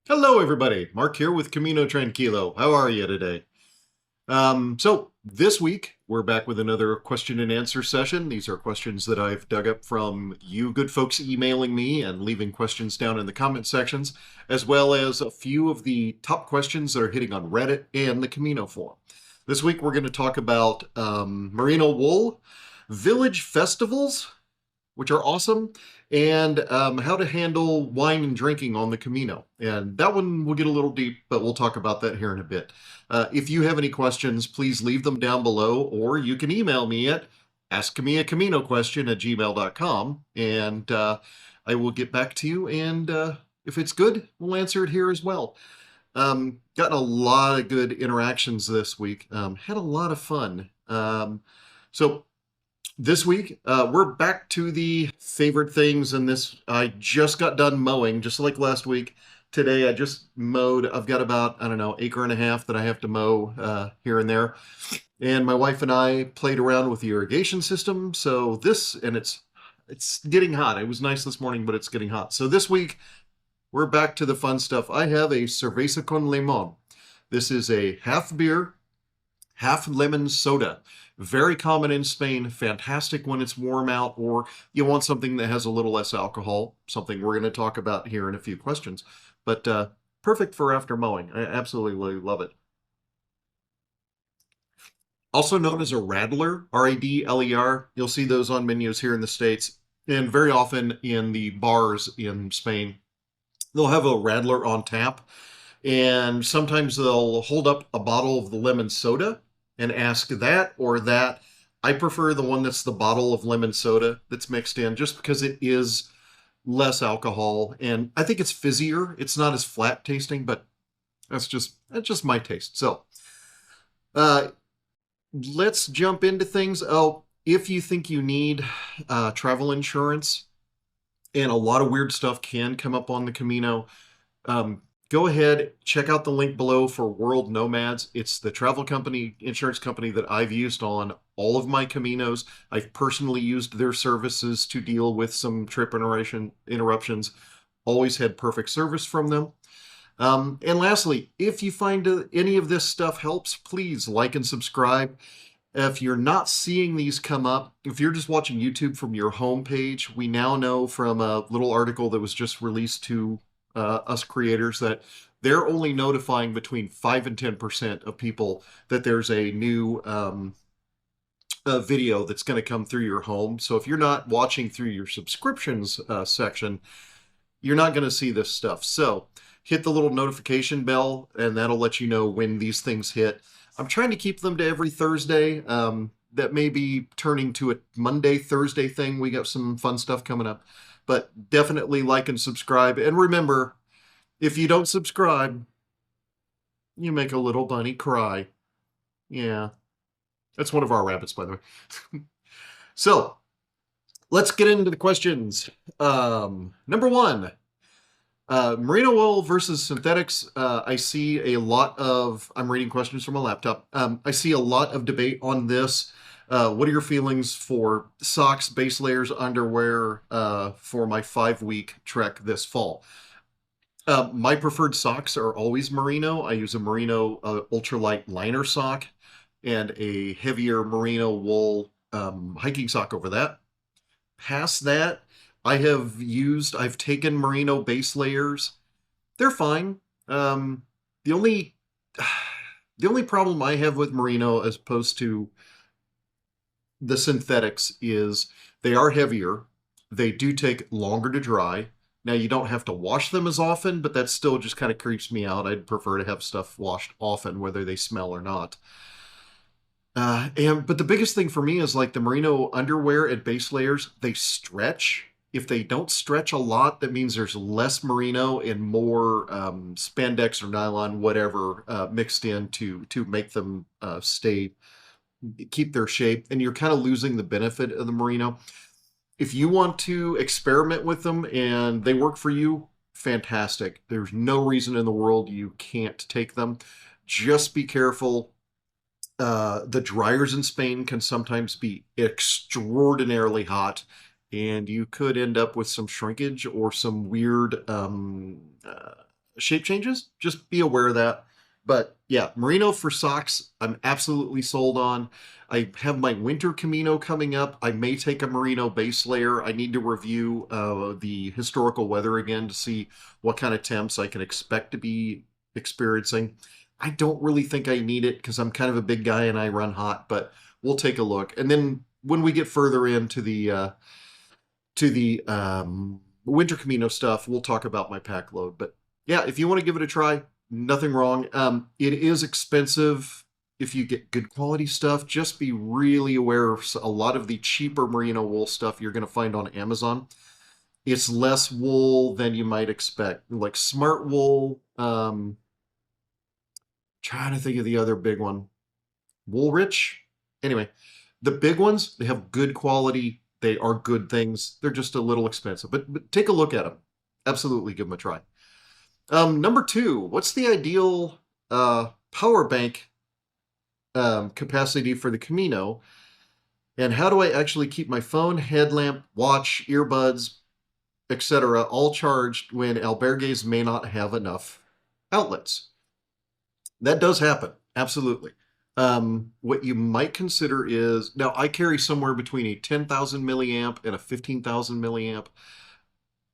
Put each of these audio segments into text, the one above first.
Hello, everybody. Mark here with Camino Tranquilo. How are you today? So this week we're back with another question and answer session. These are questions that I've dug up from you good folks emailing me and leaving questions down in the comment sections, as well as a few of the top questions that are hitting on Reddit and the Camino forum. This week we're going to talk about merino wool, village festivals, which are awesome, and how to handle wine and drinking on the Camino. And that one will get a little deep, but we'll talk about that here in a bit. If you have any questions, please leave them down below, or you can email me at askmeacaminoquestion@gmail.com, and I will get back to you. And if it's good, we'll answer it here as well. Gotten a lot of good interactions this week. Had a lot of fun. So this week, we're back to the favorite things. And this, I just got done mowing, just like last week. Today, I just mowed. I've got about, I don't know, acre and a half that I have to mow here and there. And my wife and I played around with the irrigation system. So this, and it's getting hot. It was nice this morning, but it's getting hot. So this week, we're back to the fun stuff. I have a Cerveza con Limón. This is a half beer, half lemon soda. Very common in Spain, fantastic when it's warm out, or you want something that has a little less alcohol, something we're going to talk about here in a few questions. But perfect for after mowing. I absolutely love it. Also known as a Rattler, Radler. You'll see those on menus here in the States, and very often in the bars in Spain. They'll have a Rattler on tap, and sometimes they'll hold up a bottle of the lemon soda and ask that or that. I prefer the one that's the bottle of lemon soda that's mixed in just because it is less alcohol and I think it's fizzier. It's not as flat tasting, but that's just my taste. So, uh, let's jump into things. Oh, if you think you need travel insurance, and a lot of weird stuff can come up on the Camino, go ahead, check out the link below for World Nomads. It's the travel company, insurance company that I've used on all of my Caminos. I've personally used their services to deal with some trip interruptions. Always had perfect service from them. And lastly, if you find any of this stuff helps, please like and subscribe. If you're not seeing these come up, if you're just watching YouTube from your homepage, we now know from a little article that was just released to us creators that they're only notifying between 5 and 10% of people that there's a new video that's going to come through your home. So if you're not watching through your subscriptions section, you're not going to see this stuff. So hit the little notification bell, and that'll let you know when these things hit. I'm trying to keep them to every Thursday. That may be turning to a Monday, Thursday thing. We got some fun stuff coming up. But definitely like and subscribe. And remember, if you don't subscribe, you make a little bunny cry. Yeah, that's one of our rabbits, by the way. So let's get into the questions. Number one, merino wool versus synthetics. I see a lot of, I'm reading questions from a laptop. I see a lot of debate on this. What are your feelings for socks, base layers, underwear for my 5-week trek this fall? My preferred socks are always merino. I use a merino ultralight liner sock and a heavier merino wool hiking sock over that. Past that, I've taken merino base layers. They're fine. The only the only problem I have with merino as opposed to the synthetics is they are heavier. They do take longer to dry. Now you don't have to wash them as often, but that still just kind of creeps me out. I'd prefer to have stuff washed often, whether they smell or not. But the biggest thing for me is like the merino underwear and base layers, they stretch. If they don't stretch a lot, that means there's less merino and more spandex or nylon, whatever, mixed in to make them keep their shape, and you're kind of losing the benefit of the merino. If you want to experiment with them and they work for you, fantastic. There's no reason in the world you can't take them. Just be careful. The dryers in Spain can sometimes be extraordinarily hot, and you could end up with some shrinkage or some weird shape changes. Just be aware of that. But yeah, Merino for socks, I'm absolutely sold on. I have my winter Camino coming up. I may take a Merino base layer. I need to review the historical weather again to see what kind of temps I can expect to be experiencing. I don't really think I need it because I'm kind of a big guy and I run hot, but we'll take a look. And then when we get further into the winter Camino stuff, we'll talk about my pack load. But yeah, if you want to give it a try, nothing wrong. It is expensive if you get good quality stuff. Just be really aware of a lot of the cheaper merino wool stuff you're going to find on Amazon. It's less wool than you might expect. Like smart wool. Trying to think of the other big one. Woolrich. Anyway, the big ones, they have good quality. They are good things. They're just a little expensive, but take a look at them. Absolutely give them a try. Number two, what's the ideal power bank capacity for the Camino? And how do I actually keep my phone, headlamp, watch, earbuds, etc. all charged when albergues may not have enough outlets? That does happen. Absolutely. What you might consider is, now I carry somewhere between a 10,000 milliamp and a 15,000 milliamp.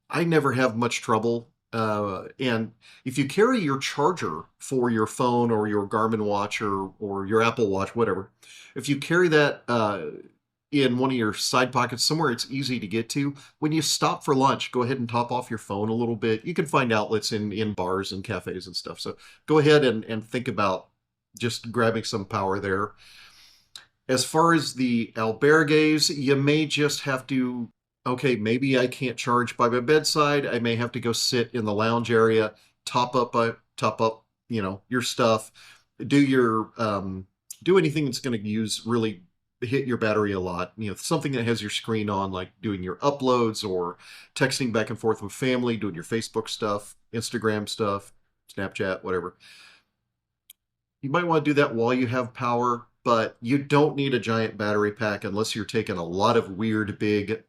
I never have much trouble. And if you carry your charger for your phone or your Garmin watch or your Apple Watch, whatever, if you carry that in one of your side pockets somewhere it's easy to get to, when you stop for lunch, go ahead and top off your phone a little bit. You can find outlets in bars and cafes and stuff. So go ahead and think about just grabbing some power there. As far as the albergues, you may just have to, okay, maybe I can't charge by my bedside. I may have to go sit in the lounge area, top up, your stuff, do anything that's going to use really hit your battery a lot. Something that has your screen on, like doing your uploads or texting back and forth with family, doing your Facebook stuff, Instagram stuff, Snapchat, whatever. You might want to do that while you have power, but you don't need a giant battery pack unless you're taking a lot of weird big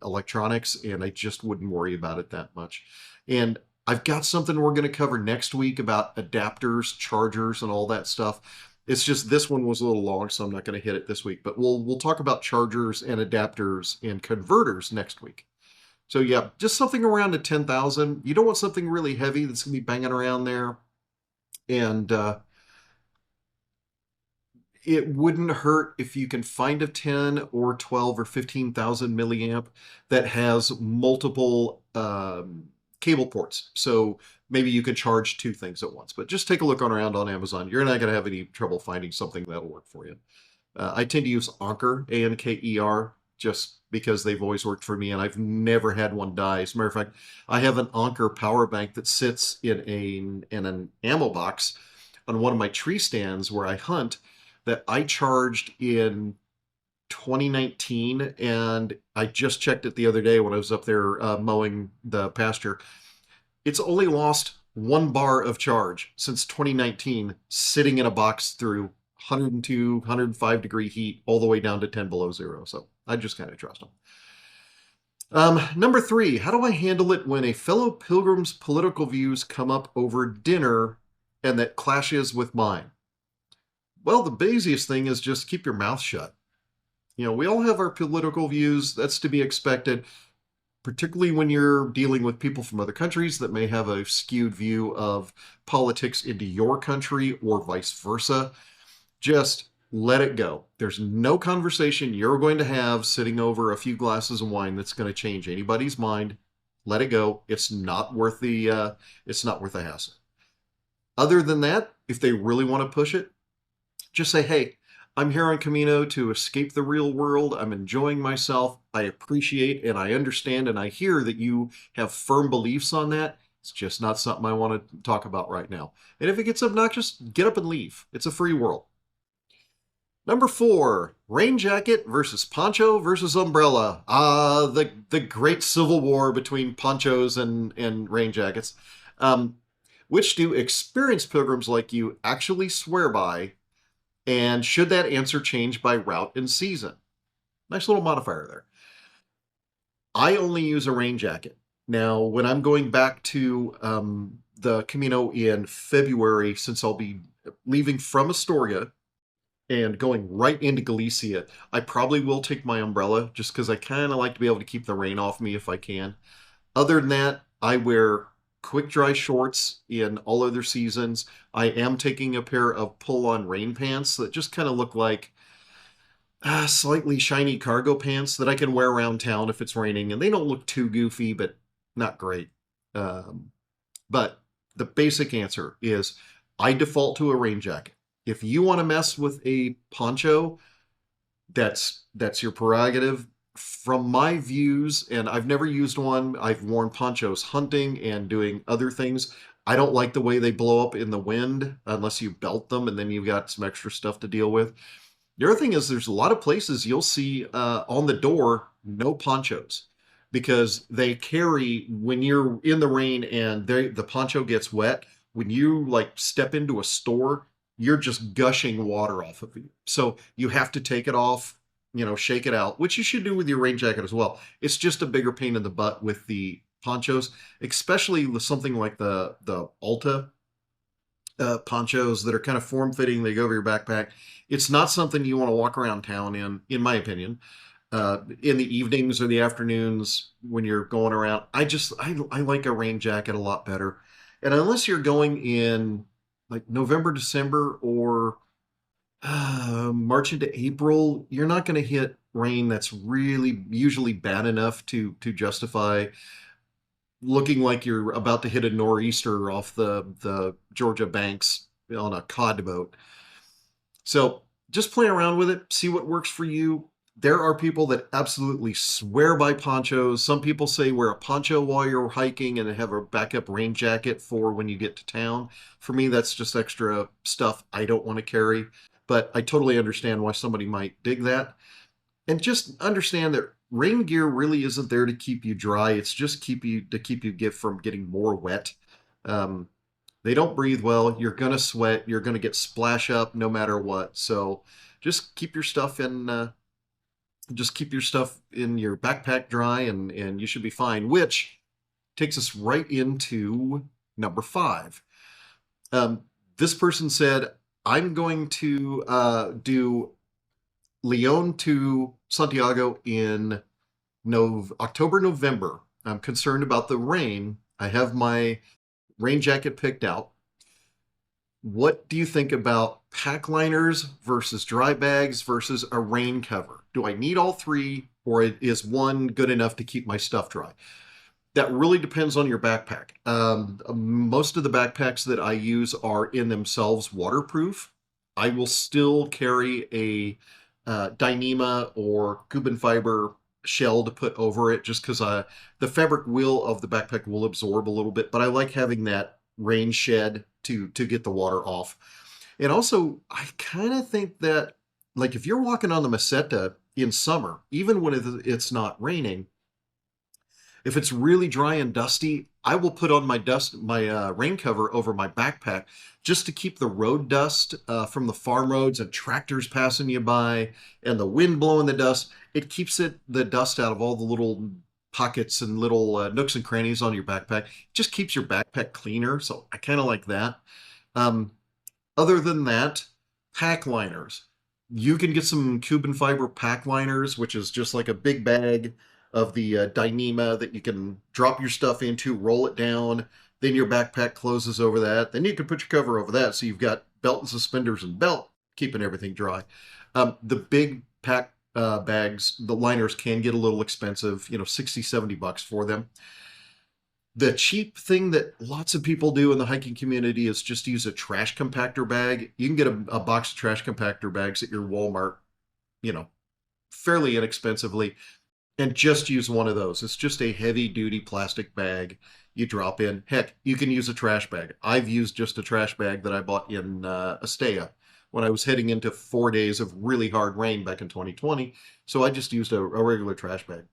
electronics, and I just wouldn't worry about it that much. And I've got something we're going to cover next week about adapters, chargers, and all that stuff. It's just this one was a little long, so I'm not going to hit it this week. But we'll talk about chargers and adapters and converters next week. So yeah, just something around a 10,000. You don't want something really heavy that's going to be banging around there. And it wouldn't hurt if you can find a 10 or 12 or 15,000 milliamp that has multiple cable ports. So maybe you could charge two things at once. But just take a look around on Amazon. You're not going to have any trouble finding something that'll work for you. I tend to use Anker, Anker, just because they've always worked for me, and I've never had one die. As a matter of fact, I have an Anker power bank that sits in an ammo box on one of my tree stands where I hunt, that I charged in 2019, and I just checked it the other day when I was up there mowing the pasture. It's only lost 1 bar of charge since 2019, sitting in a box through 102, 105 degree heat all the way down to 10 below zero. So I just kind of trust them. Number 3, how do I handle it when a fellow pilgrim's political views come up over dinner and that clashes with mine? Well, the easiest thing is just keep your mouth shut. We all have our political views. That's to be expected, particularly when you're dealing with people from other countries that may have a skewed view of politics into your country or vice versa. Just let it go. There's no conversation you're going to have sitting over a few glasses of wine that's going to change anybody's mind. Let it go. It's not worth the hassle. Other than that, if they really want to push it, just say, hey, I'm here on Camino to escape the real world. I'm enjoying myself. I appreciate and I understand and I hear that you have firm beliefs on that. It's just not something I want to talk about right now. And if it gets obnoxious, get up and leave. It's a free world. Number 4, rain jacket versus poncho versus umbrella. The great civil war between ponchos and rain jackets. Which do experienced pilgrims like you actually swear by? And should that answer change by route and season? Nice little modifier there. I only use a rain jacket. Now, when I'm going back to the Camino in February, since I'll be leaving from Astoria and going right into Galicia, I probably will take my umbrella just because I kind of like to be able to keep the rain off me if I can. Other than that, I wear quick dry shorts in all other seasons. I am taking a pair of pull on rain pants that just kind of look like slightly shiny cargo pants that I can wear around town if it's raining, and they don't look too goofy, but not great. Um, but the basic answer is I default to a rain jacket. If you want to mess with a poncho, that's your prerogative. From my views, and I've never used one, I've worn ponchos hunting and doing other things. I don't like the way they blow up in the wind unless you belt them and then you've got some extra stuff to deal with. The other thing is there's a lot of places you'll see on the door no ponchos because they carry when you're in the rain and the poncho gets wet. When you like step into a store, you're just gushing water off of you. So you have to take it off, shake it out, which you should do with your rain jacket as well. It's just a bigger pain in the butt with the ponchos, especially with something like the Alta ponchos that are kind of form fitting. They go over your backpack. It's not something you want to walk around town in my opinion. In the evenings or the afternoons when you're going around, I like a rain jacket a lot better. And unless you're going in like November, December, or March into April, you're not going to hit rain that's really usually bad enough to justify looking like you're about to hit a nor'easter off the Georgia banks on a cod boat. So just play around with it, see what works for you. There are people that absolutely swear by ponchos. Some people say wear a poncho while you're hiking and have a backup rain jacket for when you get to town. For me, that's just extra stuff I don't want to carry, but I totally understand why somebody might dig that. And just understand that rain gear really isn't there to keep you dry. It's just keep you get from getting more wet. Um, they don't breathe well. You're gonna sweat. You're gonna get splash up no matter what. So just keep your stuff in. Just keep your stuff in your backpack dry, and you should be fine. Which takes us right into number 5. Um, this person said, "I'm going to do Leon to Santiago in October, November. I'm concerned about the rain. I have my rain jacket picked out. What do you think about pack liners versus dry bags versus a rain cover? Do I need all three, or is one good enough to keep my stuff dry?" That really depends on your backpack. Most of the backpacks that I use are in themselves waterproof. I will still carry a Dyneema or Cuban fiber shell to put over it just because the fabric will of the backpack will absorb a little bit, but I like having that rain shed to get the water off. And also, I kind of think that like if you're walking on the Meseta in summer, even when it's not raining, if it's really dry and dusty, I will put on my rain cover over my backpack just to keep the road dust from the farm roads and tractors passing you by and the wind blowing the dust. It keeps the dust out of all the little pockets and little nooks and crannies on your backpack. It just keeps your backpack cleaner. So I kind of like that. Um, Other than that, pack liners. You can get some Cuban fiber pack liners, which is just like a big bag of the Dyneema that you can drop your stuff into, roll it down, then your backpack closes over that. Then you can put your cover over that, so you've got belt and suspenders and belt, keeping everything dry. The big pack bags, the liners can get a little expensive, 60, $70 for them. The cheap thing that lots of people do in the hiking community is just use a trash compactor bag. You can get a box of trash compactor bags at your Walmart, you know, fairly inexpensively, and just use one of those. It's just a heavy duty plastic bag you drop in. Heck, you can use a trash bag. I've used just a trash bag that I bought in Estella when I was heading into 4 days of really hard rain back in 2020. So I just used a regular trash bag.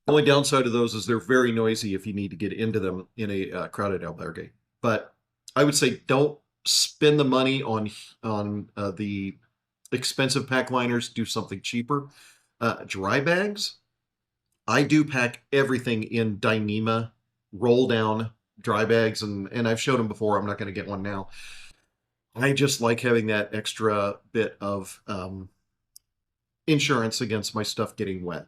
The only downside of those is they're very noisy if you need to get into them in a crowded albergue. But I would say don't spend the money on the expensive pack liners. Do something cheaper. Dry bags. I do pack everything in Dyneema roll down dry bags, and I've showed them before. I'm not going to get one now. I just like having that extra bit of insurance against my stuff getting wet.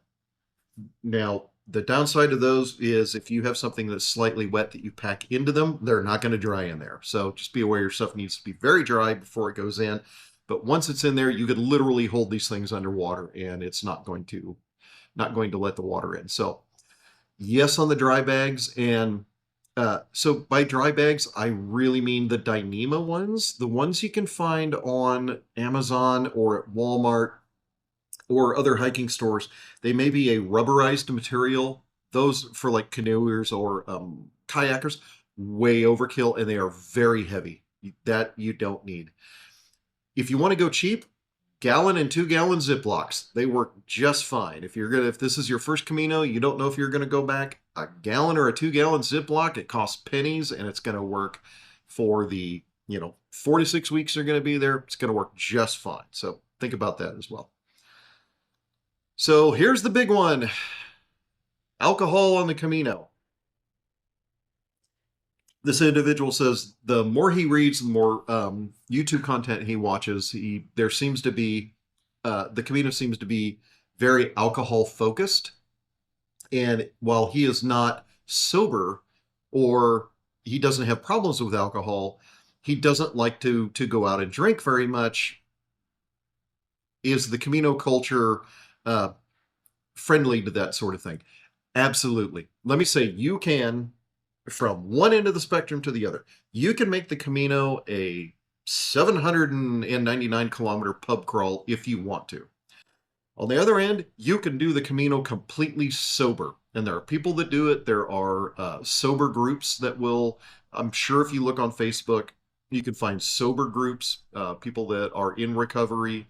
Now, the downside of those is if you have something that's slightly wet that you pack into them, they're not going to dry in there. So just be aware your stuff needs to be very dry before it goes in. But once it's in there, you could literally hold these things underwater and it's not going to let the water in. So yes on the dry bags. And so by dry bags, I really mean the Dyneema ones, the ones you can find on Amazon or at Walmart or other hiking stores. They may be a rubberized material. Those for like canoers or kayakers, way overkill, and they are very heavy. That you don't need. If you want to go cheap, gallon and 2 gallon Ziplocs. They work just fine. If this is your first Camino, you don't know if you're gonna go back, a gallon or a 2 gallon Ziploc, it costs pennies and it's gonna work for the 4 to 6 weeks you're gonna be there. It's gonna work just fine. So think about that as well. So here's the big one. Alcohol on the Camino. This individual says the more he reads, the more YouTube content he watches. There seems to be the Camino seems to be very alcohol focused, and while he is not sober or he doesn't have problems with alcohol, he doesn't like to go out and drink very much. Is the Camino culture uh, friendly to that sort of thing? Absolutely. Let me say, you can, from one end of the spectrum to the other, you can make the Camino a 799-kilometer pub crawl if you want to. On the other end, you can do the Camino completely sober. And there are people that do it. There are sober groups that will, I'm sure if you look on Facebook, you can find sober groups, people that are in recovery,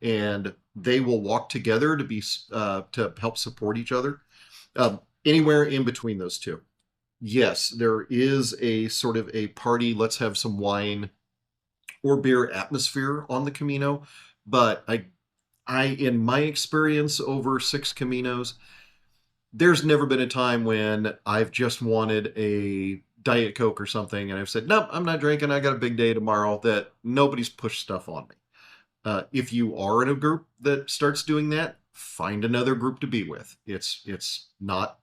and they will walk together to help support each other. Anywhere in between those two. Yes, there is a sort of a party, let's have some wine or beer atmosphere on the Camino, but in my experience over 6 Caminos, there's never been a time when I've just wanted a Diet Coke or something and I've said, nope, I'm not drinking. I got a big day tomorrow, that nobody's pushed stuff on me. If you are in a group that starts doing that, find another group to be with. It's not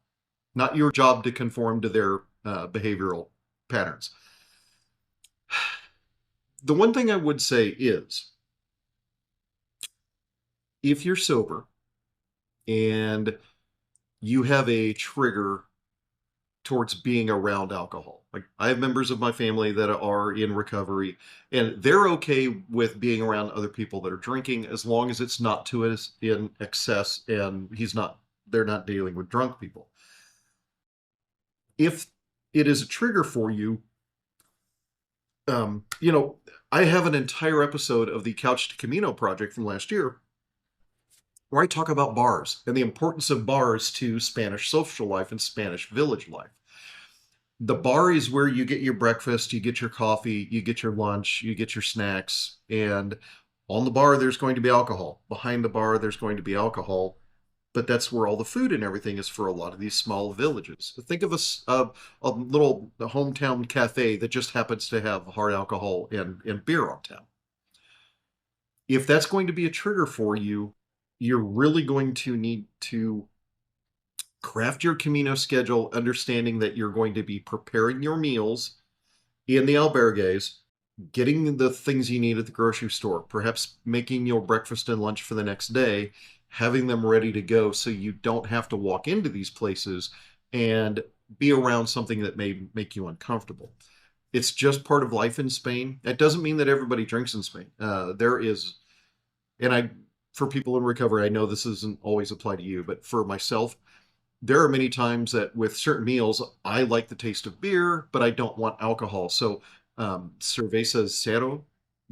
your job to conform to their behavioral patterns. The one thing I would say is, if you're sober and you have a trigger towards being around alcohol. Like, I have members of my family that are in recovery and they're okay with being around other people that are drinking as long as it's not to us in excess and they're not dealing with drunk people. If it is a trigger for you, I have an entire episode of the Couch to Camino project from last year where I talk about bars and the importance of bars to Spanish social life and Spanish village life. The bar is where you get your breakfast, you get your coffee, you get your lunch, you get your snacks, and on the bar there's going to be alcohol. Behind the bar there's going to be alcohol, but that's where all the food and everything is for a lot of these small villages. Think of a little hometown cafe that just happens to have hard alcohol and beer on tap. If that's going to be a trigger for you, you're really going to need to craft your Camino schedule, understanding that you're going to be preparing your meals in the albergues, getting the things you need at the grocery store, perhaps making your breakfast and lunch for the next day, having them ready to go so you don't have to walk into these places and be around something that may make you uncomfortable. It's just part of life in Spain. That doesn't mean that everybody drinks in Spain. For people in recovery, I know this doesn't always apply to you, but for myself, there are many times that with certain meals, I like the taste of beer, but I don't want alcohol. So Cerveza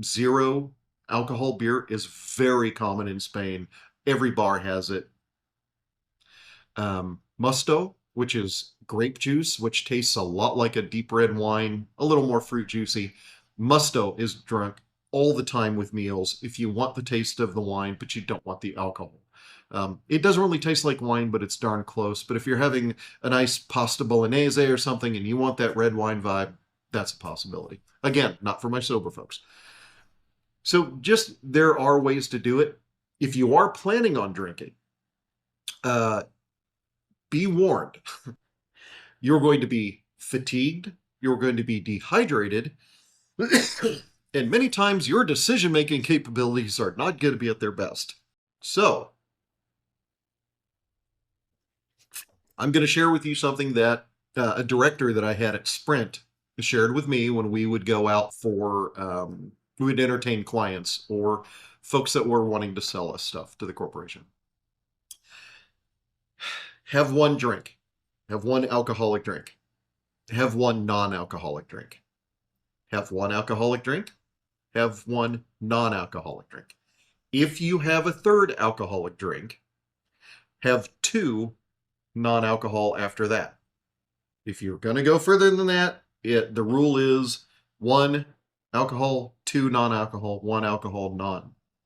zero alcohol beer is very common in Spain. Every bar has it. Musto, which is grape juice, which tastes a lot like a deep red wine, a little more fruit juicy. Musto is drunk all the time with meals if you want the taste of the wine, but you don't want the alcohol. It doesn't really taste like wine, but it's darn close. But if you're having a nice pasta bolognese or something and you want that red wine vibe, that's a possibility. Again, not for my sober folks. So just there are ways to do it. If you are planning on drinking, uh, be warned. You're going to be fatigued. You're going to be dehydrated. And many times your decision-making capabilities are not going to be at their best. So I'm going to share with you something that a director that I had at Sprint shared with me when we would go out for, we would entertain clients or folks that were wanting to sell us stuff to the corporation. Have one drink. Have one alcoholic drink. Have one non-alcoholic drink. Have one alcoholic drink. Have one non-alcoholic drink. If you have a third alcoholic drink, have two non-alcohol after that. If you're going to go further than that, the rule is one alcohol, two non-alcohol, one alcohol,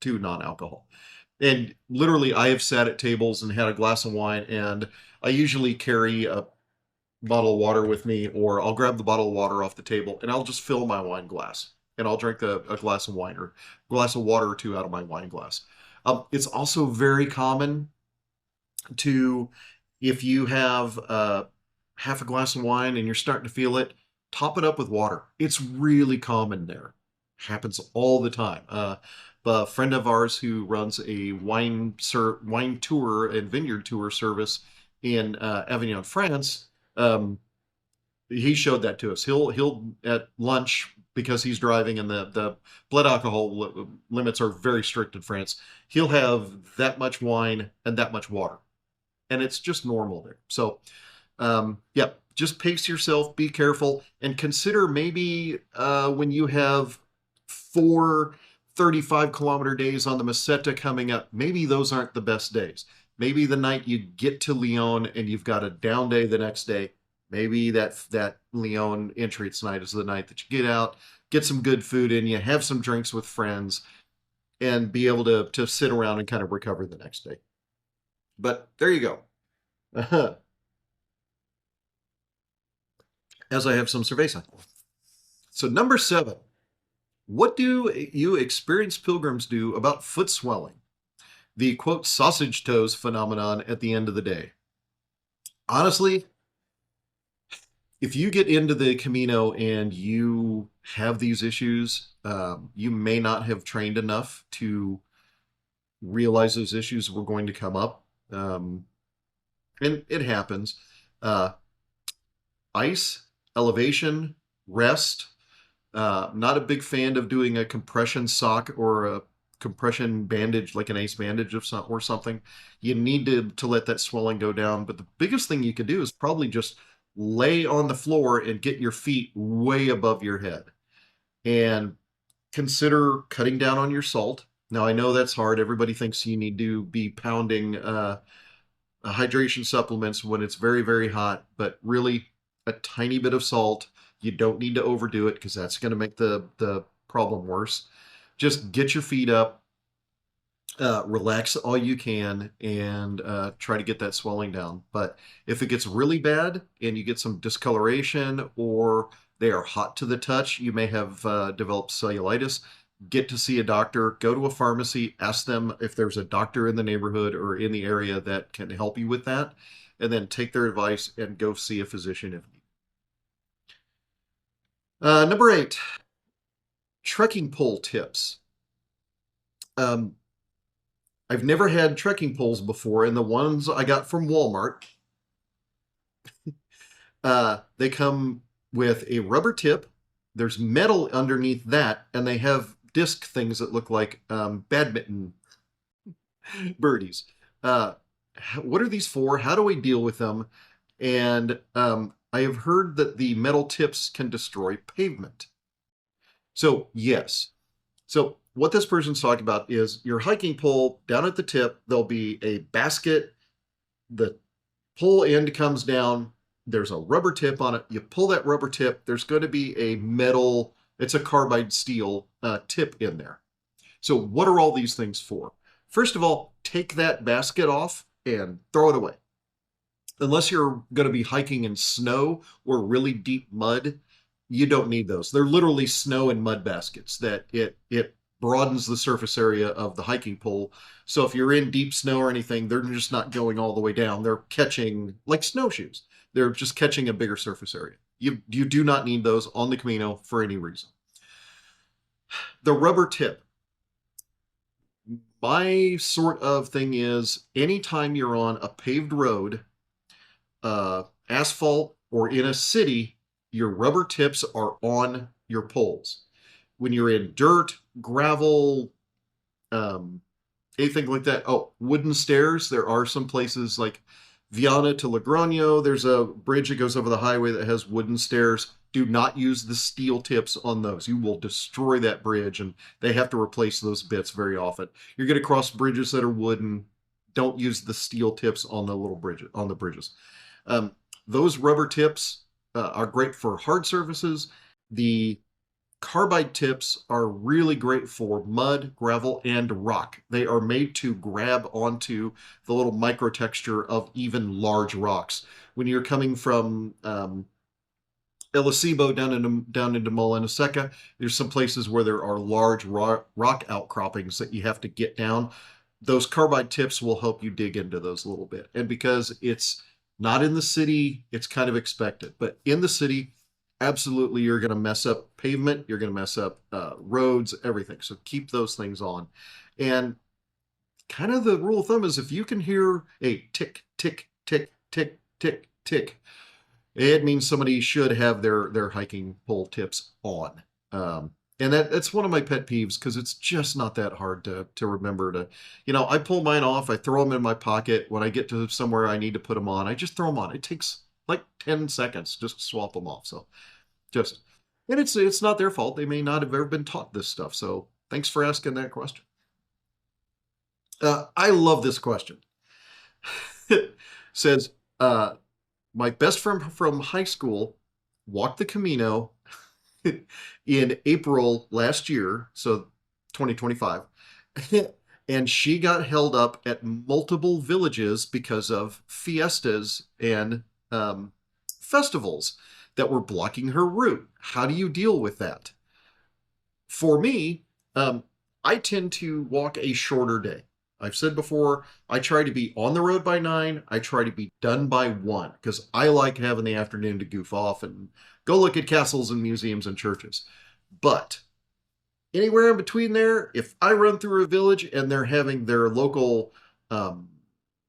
two non-alcohol. And literally, I have sat at tables and had a glass of wine, and I usually carry a bottle of water with me, or I'll grab the bottle of water off the table and I'll just fill my wine glass and I'll drink a glass of wine or a glass of water or two out of my wine glass. It's also very common to, if you have half a glass of wine and you're starting to feel it, top it up with water. It's really common there. Happens all the time. A friend of ours who runs a wine tour and vineyard tour service in Avignon, France, he showed that to us. He'll at lunch, because he's driving and the blood alcohol limits are very strict in France, he'll have that much wine and that much water. And it's just normal there. So, yeah, just pace yourself, be careful, and consider maybe when you have 4 35-kilometer days on the Meseta coming up, maybe those aren't the best days. Maybe the night you get to Lyon and you've got a down day the next day, maybe that Lyon entrance night is the night that you get out, get some good food in you, have some drinks with friends, and be able to sit around and kind of recover the next day. But there you go. As I have some cerveza. So number 7, what do you experienced pilgrims do about foot swelling? The quote sausage toes phenomenon at the end of the day. Honestly, if you get into the Camino and you have these issues, you may not have trained enough to realize those issues were going to come up. And it happens. Ice, elevation, rest. Not a big fan of doing a compression sock or a compression bandage, like an ace bandage or something. You need to let that swelling go down. But the biggest thing you can do is probably just lay on the floor and get your feet way above your head. And consider cutting down on your salt. Now, I know that's hard. Everybody thinks you need to be pounding hydration supplements when it's very, very hot. But really, a tiny bit of salt. You don't need to overdo it, because that's going to make the problem worse. Just get your feet up, relax all you can, and try to get that swelling down. But if it gets really bad and you get some discoloration or they are hot to the touch, you may have developed cellulitis. Get to see a doctor, go to a pharmacy, ask them if there's a doctor in the neighborhood or in the area that can help you with that, and then take their advice and go see a physician if needed. Number 8, trekking pole tips. I've never had trekking poles before, and the ones I got from Walmart, they come with a rubber tip. There's metal underneath that, and they have disc things that look like badminton birdies. What are these for? How do we deal with them? And I have heard that the metal tips can destroy pavement. So yes. So what this person's talking about is your hiking pole. Down at the tip, there'll be a basket. The pole end comes down. There's a rubber tip on it. You pull that rubber tip. There's going to be a metal, it's a carbide steel tip in there. So what are all these things for? First of all, take that basket off and throw it away. Unless you're going to be hiking in snow or really deep mud, you don't need those. They're literally snow and mud baskets that it broadens the surface area of the hiking pole. So if you're in deep snow or anything, they're just not going all the way down. They're catching like snowshoes. They're just catching a bigger surface area. You do not need those on the Camino for any reason. The rubber tip. My sort of thing is anytime you're on a paved road, asphalt, or in a city, your rubber tips are on your poles. When you're in dirt, gravel, anything like that. Oh, wooden stairs. There are some places like Viana to Logroño. There's a bridge that goes over the highway that has wooden stairs. Do not use the steel tips on those. You will destroy that bridge, and they have to replace those bits very often. You're going to cross bridges that are wooden. Don't use the steel tips on the little bridges, on the bridges. Those rubber tips are great for hard surfaces. The carbide tips are really great for mud, gravel, and rock. They are made to grab onto the little microtexture of even large rocks. When you're coming from El Acebo down into Molina Seca, there's some places where there are large rock outcroppings that you have to get down. Those carbide tips will help you dig into those a little bit. And because it's not in the city, it's kind of expected. But in the city, absolutely, you're going to mess up pavement. You're going to mess up roads, everything. So keep those things on. And kind of the rule of thumb is if you can hear a tick, tick, tick, tick, tick, tick, it means somebody should have their hiking pole tips on. And that's one of my pet peeves because it's just not that hard to remember to, I pull mine off, I throw them in my pocket. When I get to somewhere I need to put them on, I just throw them on. It takes like 10 seconds just to swap them off. So and it's not their fault. They may not have ever been taught this stuff. So thanks for asking that question. I love this question. It says, my best friend from high school walked the Camino in April last year, so 2025, and she got held up at multiple villages because of fiestas and festivals that were blocking her route. How do you deal with that? For me, I tend to walk a shorter day. I've said before, I try to be on the road by 9. I try to be done by 1 because I like having the afternoon to goof off and go look at castles and museums and churches. But anywhere in between there, if I run through a village and they're having their local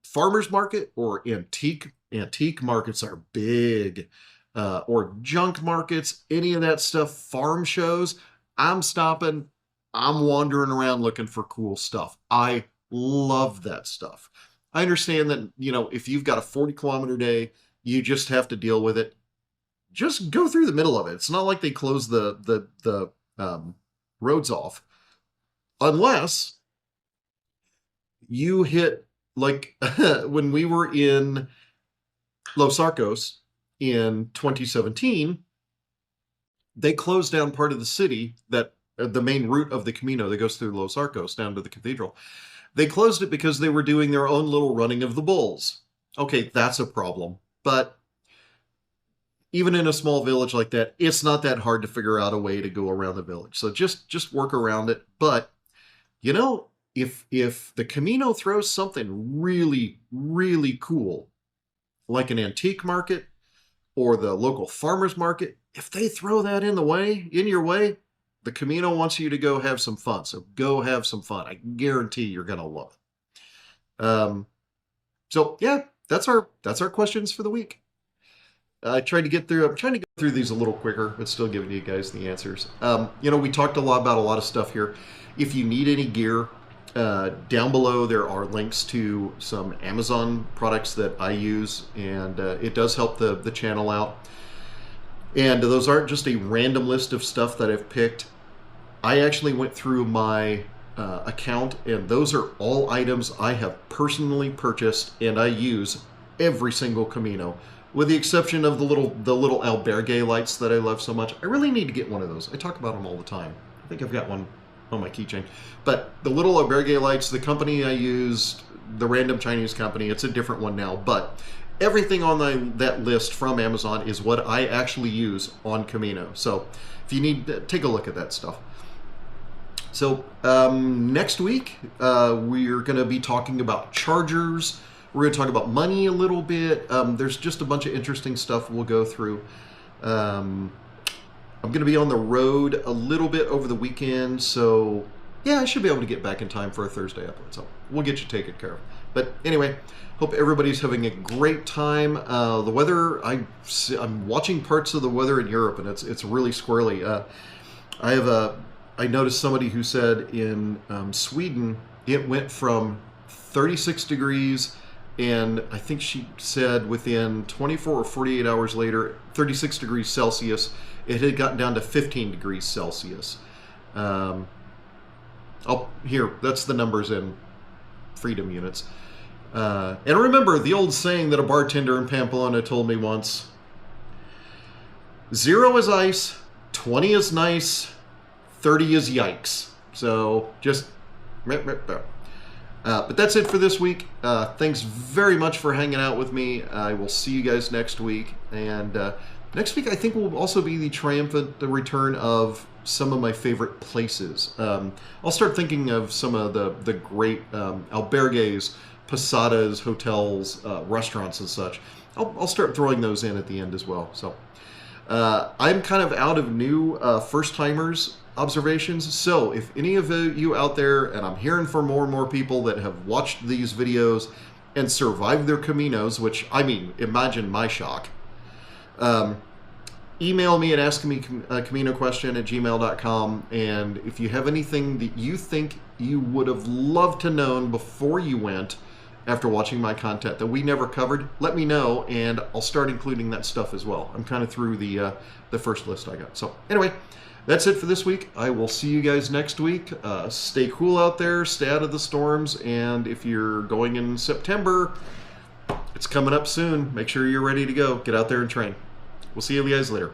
farmers market or antique markets are big, or junk markets, any of that stuff, farm shows, I'm stopping. I'm wandering around looking for cool stuff. I love that stuff. I understand that, if you've got a 40-kilometer day, you just have to deal with it. Just go through the middle of it. It's not like they close the roads off. Unless you hit, like, when we were in Los Arcos in 2017, they closed down part of the city that the main route of the Camino that goes through Los Arcos down to the cathedral. They closed it because they were doing their own little running of the bulls. Okay, that's a problem. But even in a small village like that, it's not that hard to figure out a way to go around the village. So just work around it. But, if the Camino throws something really, really cool, like an antique market or the local farmers market, if they throw that in your way, the Camino wants you to go have some fun. So go have some fun. I guarantee you're going to love it. So yeah, that's our questions for the week. I'm trying to go through these a little quicker, but still giving you guys the answers. We talked about a lot of stuff here. If you need any gear, down below there are links to some Amazon products that I use, and it does help the channel out. And those aren't just a random list of stuff that I've picked. I actually went through my account, and those are all items I have personally purchased and I use every single Camino, with the exception of the little albergue lights that I love so much. I really need to get one of those. I talk about them all the time. I think I've got one on my keychain. But the little albergue lights, the company I used, the random Chinese company, it's a different one now. But everything on that list from Amazon is what I actually use on Camino. So if you need, take a look at that stuff. So next week, we're going to be talking about chargers. We're going to talk about money a little bit. There's just a bunch of interesting stuff we'll go through. I'm going to be on the road a little bit over the weekend, so yeah, I should be able to get back in time for a Thursday upload. So we'll get you taken care of. But anyway, hope everybody's having a great time. The weather, I'm watching parts of the weather in Europe, and it's really squirrely. I noticed somebody who said in Sweden it went from 36 degrees, and I think she said within 24 or 48 hours later, 36 degrees Celsius, it had gotten down to 15 degrees Celsius. Here, that's the numbers in freedom units. And remember the old saying that a bartender in Pamplona told me once: 0 is ice, 20 is nice, 30 is yikes. So just... but that's it for this week. Thanks very much for hanging out with me. I will see you guys next week. And next week I think will also be the triumphant return of some of my favorite places. I'll start thinking of some of the great albergues, posadas, hotels, restaurants and such. I'll start throwing those in at the end as well. So I'm kind of out of new first-timers observations. So if any of you out there, and I'm hearing from more and more people that have watched these videos and survived their Caminos, which, I mean, imagine my shock. Email me at askmeacaminoquestion@gmail.com, and if you have anything that you think you would have loved to known before you went after watching my content that we never covered, let me know, and I'll start including that stuff as well. I'm kind of through the first list I got. So anyway, that's it for this week. I will see you guys next week. Stay cool out there, stay out of the storms, and if you're going in September, it's coming up soon. Make sure you're ready to go. Get out there and train. We'll see you guys later.